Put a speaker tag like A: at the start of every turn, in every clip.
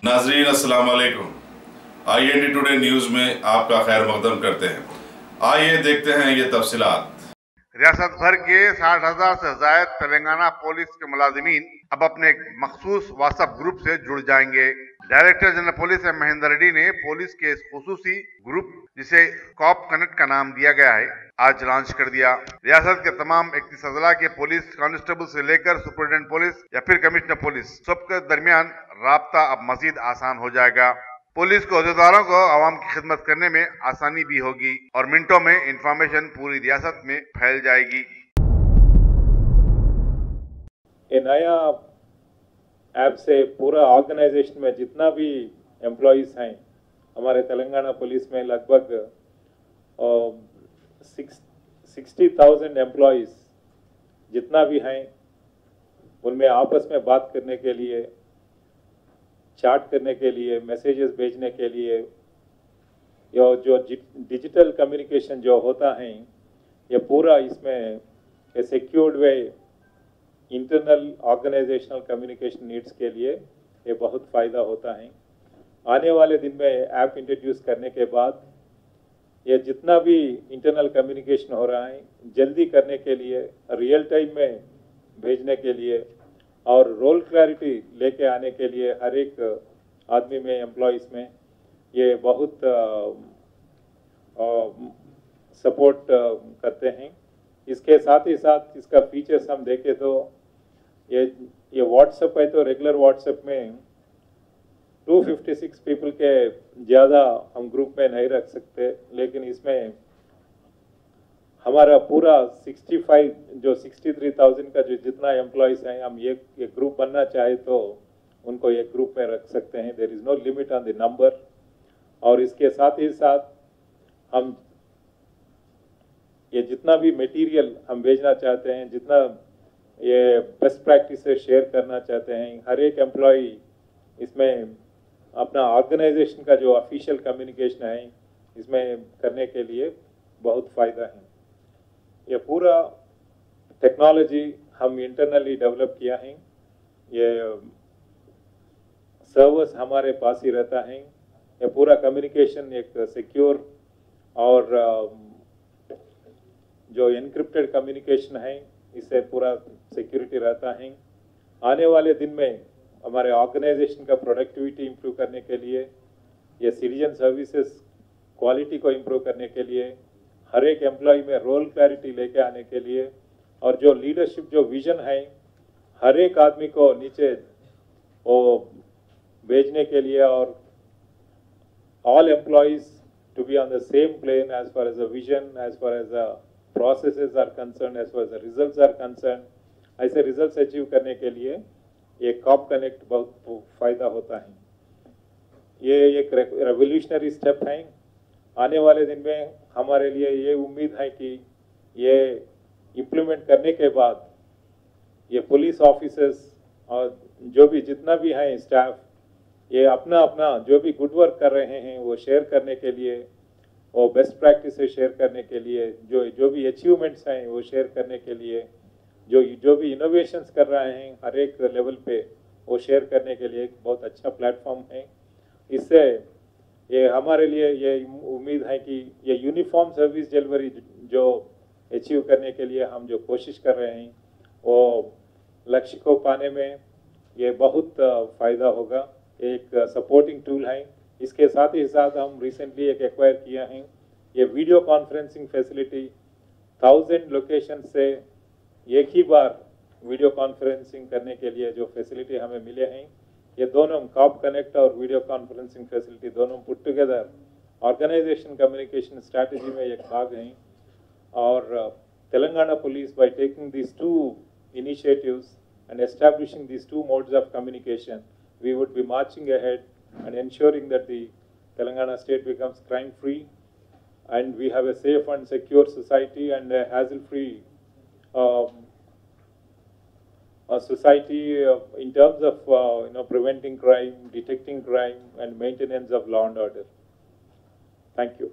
A: नाजरीन अस्सलाम वालेकुम। IND टुडे न्यूज़ में आपका खैर मकदम करते हैं। आइए देखते हैं ये तफसीलात।
B: रियासत भर के 60,000 से ज्यादा तेलंगाना पुलिस के मुलाजिमीन अब अपने एक मखसूस व्हाट्सएप ग्रुप से जुड़ जाएंगे। Director general police Mahendra Reddy ने पुलिस के इस खुसूसी ग्रुप, जिसे कॉप कनेक्ट का नाम दिया गया है, आज लॉन्च कर दिया। रियासत के तमाम 31 अजला के पुलिस कांस्टेबल से लेकर सुपरिटेंडेंट पुलिस या फिर कमिश्नर पुलिस सबके दरमियान राब्ता अब मजीद आसान हो जाएगा। पुलिस के अहदेदारों को आवाम की खिदमत करने में आसानी भी होगी और मिनटों में इंफॉर्मेशन पूरी रियासत में फैल जाएगी।
C: ये नया ऐप से पूरा ऑर्गेनाइजेशन में जितना भी एम्प्लॉयज़ हैं हमारे तेलंगाना पुलिस में लगभग 60,000 एम्प्लॉयज़ जितना भी हैं उनमें आपस में बात करने के लिए, चैट करने के लिए, मैसेजेस भेजने के लिए, या जो डिजिटल कम्युनिकेशन जो होता है ये पूरा इसमें ए सिक्योर्ड वे इंटरनल ऑर्गेनाइजेशनल कम्युनिकेशन नीड्स के लिए ये बहुत फ़ायदा होता है। आने वाले दिन में ऐप इंट्रोड्यूस करने के बाद ये जितना भी इंटरनल कम्युनिकेशन हो रहा है जल्दी करने के लिए, रियल टाइम में भेजने के लिए और रोल क्लैरिटी लेके आने के लिए हर एक आदमी में, एम्प्लॉयज़ में ये बहुत सपोर्ट करते हैं। इसके साथ ही साथ इसका फीचर्स हम देखें तो ये व्हाट्सएप है तो रेगुलर व्हाट्सएप में 256 पीपल के ज़्यादा हम ग्रुप में नहीं रख सकते, लेकिन इसमें हमारा पूरा 63,000 का जो जितना एम्प्लॉयज़ हैं हम एक ग्रुप बनना चाहे तो उनको एक ग्रुप में रख सकते हैं। There is no limit on the number. और इसके साथ ही साथ हम ये जितना भी मटेरियल हम भेजना चाहते हैं, जितना ये बेस्ट प्रैक्टिस से शेयर करना चाहते हैं, हर एक एम्प्लॉई इसमें अपना ऑर्गेनाइजेशन का जो ऑफिशियल कम्युनिकेशन है इसमें करने के लिए बहुत फ़ायदा है। ये पूरा टेक्नोलॉजी हम इंटरनली डेवलप किया है। ये सर्वर्स हमारे पास ही रहता है। ये पूरा कम्युनिकेशन एक सिक्योर और जो एनक्रिप्टेड कम्युनिकेशन है इससे पूरा सिक्योरिटी रहता है। आने वाले दिन में हमारे ऑर्गेनाइजेशन का प्रोडक्टिविटी इंप्रूव करने के लिए, ये सिटीजन सर्विसेज क्वालिटी को इंप्रूव करने के लिए, हर एक एम्प्लॉय में रोल क्लैरिटी लेके आने के लिए और जो लीडरशिप जो विजन है हर एक आदमी को नीचे वो भेजने के लिए और all employees to be on the same plane as far as the vision, as far as the processes are concerned, as far as the results are concerned, ऐसे results achieve करने के लिए ये कॉप कनेक्ट बहुत फ़ायदा होता है। ये एक रेवोल्यूशनरी स्टेप है। आने वाले दिन में हमारे लिए ये उम्मीद है कि ये इम्प्लीमेंट करने के बाद ये पुलिस ऑफिसर्स और जो भी जितना भी हैं स्टाफ, ये अपना अपना जो भी गुड वर्क कर रहे हैं वो शेयर करने के लिए, वो बेस्ट प्रैक्टिस से शेयर करने के लिए, जो भी अचीवमेंट्स हैं वो शेयर करने के लिए, जो भी इनोवेशंस कर रहे हैं हर एक लेवल पे वो शेयर करने के लिए एक बहुत अच्छा प्लेटफॉर्म है। इससे ये हमारे लिए ये उम्मीद है कि ये यूनिफॉर्म सर्विस डिलीवरी जो अचीव करने के लिए हम जो कोशिश कर रहे हैं वो लक्ष्य को पाने में ये बहुत फ़ायदा होगा। एक सपोर्टिंग टूल है। इसके साथ ही साथ हम रिसेंटली एक एक्वायर किया है ये वीडियो कॉन्फ्रेंसिंग फैसिलिटी। 1000 लोकेशन से एक ही बार वीडियो कॉन्फ्रेंसिंग करने के लिए जो फैसिलिटी हमें मिले हैं, ये दोनों कॉप कनेक्ट और वीडियो कॉन्फ्रेंसिंग फैसिलिटी दोनों put together organization communication strategy में एक भाग हैं। और Telangana police by taking these two initiatives and establishing these two modes of communication, we would be marching ahead and ensuring that the Telangana state becomes crime free and we have a safe and secure society and a hassle free a society in terms of preventing crime, detecting crime and maintenance of law and order. Thank you.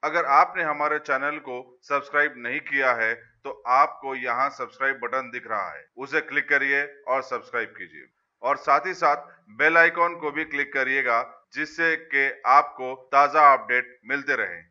B: अगर आपने हमारे channel को subscribe नहीं किया है तो आपको यहाँ सब्सक्राइब बटन दिख रहा है, उसे क्लिक करिए और सब्सक्राइब कीजिए और साथ ही साथ बेल आइकॉन को भी क्लिक करिएगा, जिससे कि आपको ताज़ा अपडेट मिलते रहे।